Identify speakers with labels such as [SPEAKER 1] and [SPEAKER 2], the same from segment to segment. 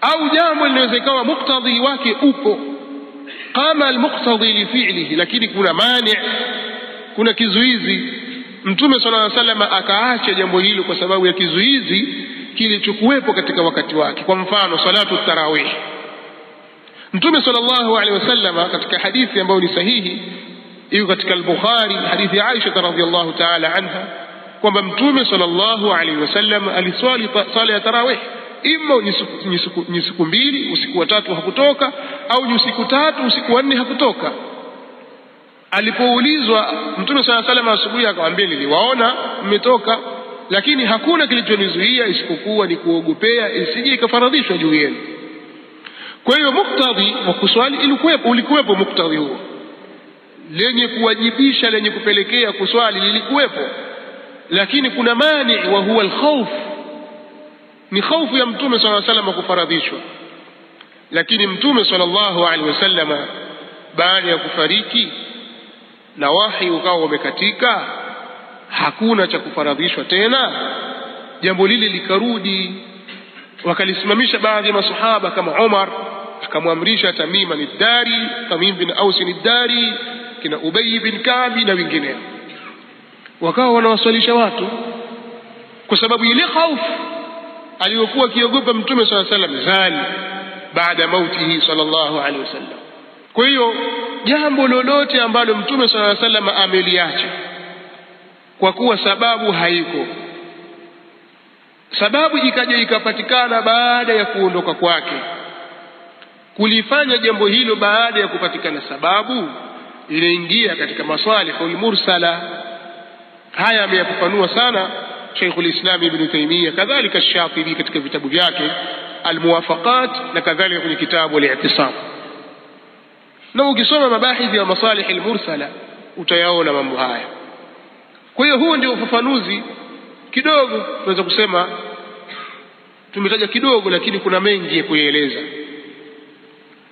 [SPEAKER 1] au jambo linaweza ikawa muktadhi wake upo, qama almuqtadi li fi'lihi, lakini kuna mani, kuna kizuizi. Mtume sallallahu alaihi wasallam akaacha jambo hilo kwa sababu ya kizuizi kilichokuwepo katika wakati wake. Kwa mfano salatu tarawih, Mtume sallallahu alaihi wasallam katika hadithi ambayo ni sahihi iko katika al-Bukhari, hadithi ya Aisha radhiyallahu ta'ala anha, kwamba Mtume sallallahu alaihi wasallam aliswali sala ya tarawih, imma ni siku mbili usiku wa tatu hakutoka, au ni usiku tatu usiku wa nne hakutoka. Alipoulizwa Mtume sallallahu alaihi wasallam asubuhi akamwambia, niliwaona mmetoka, lakini hakuna kilichonizuia isipokuwa ni kuogopea isije ikafaradhishwa juu yenu. Kwa hiyo muktadhi wa kuswali ulikuwepo, muktadhi huo lenye kuwajibisha, lenye kupelekea kuswali lilikuwepo, lakini kuna mani wa huwa alkhawf, ni khaufu ya Mtume sallallahu alaihi wasallam kufaradhishwa. Lakini Mtume sallallahu alaihi wasallam baada ya kufariki na wahi ukawa umekatika, hakuna cha kufaradhishwa tena, jambo lile likarudi. Wakalisimamisha baadhi ya masahaba kama Umar, akamwamrisha Tamim bin Aus ad-Dari, kina Ubay bin Ka'b na wengineo, wakawa wanawaswalisha watu kwa sababu ile hofu aliyokuwa akiogopa Mtume sallallahu alaihi wasallam zali baada ya mautihi sallallahu alaihi wasallam. Kwa hiyo jambo lolote ambalo Mtume sallallahu alaihi wasallam ameliacha kwa kuwa sababu haiko, sababu ikaja ikapatikana baada ya kuondoka kwake, kulifanya jambo hilo baada ya kupatikana sababu, inaingia katika masalihul mursala. Haya ameyafafanua sana Sheikhul Islam Ibn Taymiyyah, kadhalika Ash-Shatibi katika vitabu vyake Al-Muwafaqat na kadhalika kwenye kitabu Al-I'tisam. Na ukisoma mabahithi ya masalihul mursala utayaona mambo haya. Kwa hiyo huo ndio ufafanuzi kidogo, tunaweza kusema tumetaja kidogo, lakini kuna mengi ya kueleza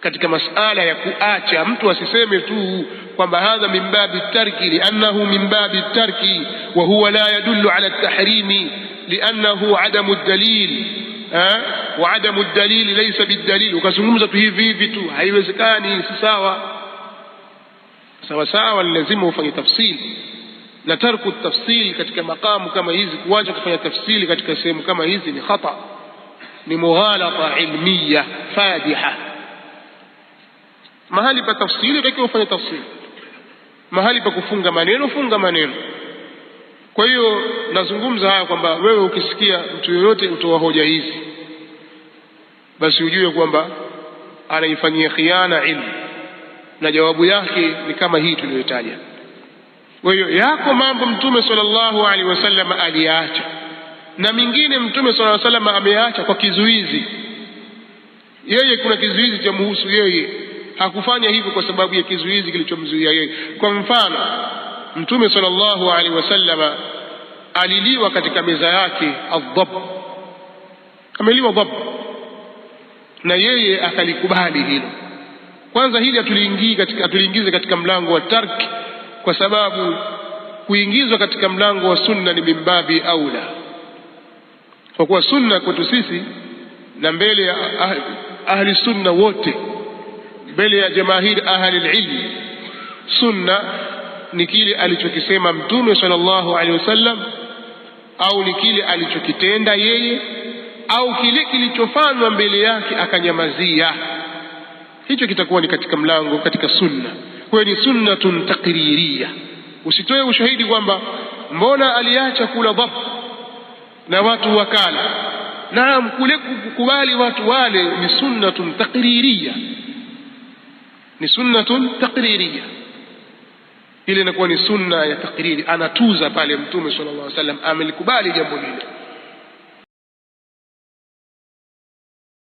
[SPEAKER 1] katika masala ya kuacha. Mtu asiseme tu kwamba hadha min babi tarki liannahu min babi tarki wa huwa la yadullu ala at-tahrimi liannahu adamu ad-dalil, wa adamu ad-dalil laysa bid-dalil. Ukazungumza tu hivi hivi tu, haiwezekani, si sawa. Sawa, lazima ufanye tafsiri, na tarku tafsiri katika makamu kama hizi, kuacha kufanya tafsiri katika sehemu kama hizi ni khata, ni mughalata ilmiya fadiha. Mahali pa tafsiri takiwa ufanye tafsiri, mahali pa kufunga maneno funga maneno. Kwa hiyo nazungumza haya kwamba wewe ukisikia mtu yoyote utoa hoja hizi, basi ujue kwamba anaifanyia khiana ilmu, na jawabu yake ni kama hii tuliyotaja. Kwa hiyo yako mambo Mtume sallallahu alaihi wasallam aliacha, na mingine Mtume sallallahu alaihi wasallam ameacha kwa kizuizi. Yeye kuna kizuizi cha muhusu yeye, hakufanya hivyo kwa sababu ya kizuizi kilichomzuia yeye. Kwa mfano, Mtume sallallahu alaihi wasallam aliliwa katika meza yake adhab, ameliwa dhab, na yeye akalikubali hilo. Kwanza hili atuliingize katika mlango wa tarki, kwa sababu kuingizwa katika mlango wa sunna ni mimbabi aula, kwa kuwa sunna kwetu sisi na mbele ya ahli sunna wote, mbele ya jamahiri ahli ilmi, sunna ni kile alichokisema Mtume sallallahu alaihi wasallam, au ni kile alichokitenda yeye, au kile kilichofanywa mbele yake akanyamazia. Hicho kitakuwa ni katika mlango katika sunna. Kwa ni sunnatun taqririyya. Usitoe ushahidi kwamba mbona aliacha kula dhab na watu wakala. Naam, kule kukubali watu wale ni sunnatun taqririyya, ni sunnatun taqririyya. Ile inakuwa ni sunna ya takriri, anatuza pale Mtume sallallahu alaihi wasallam amelikubali jambo lile.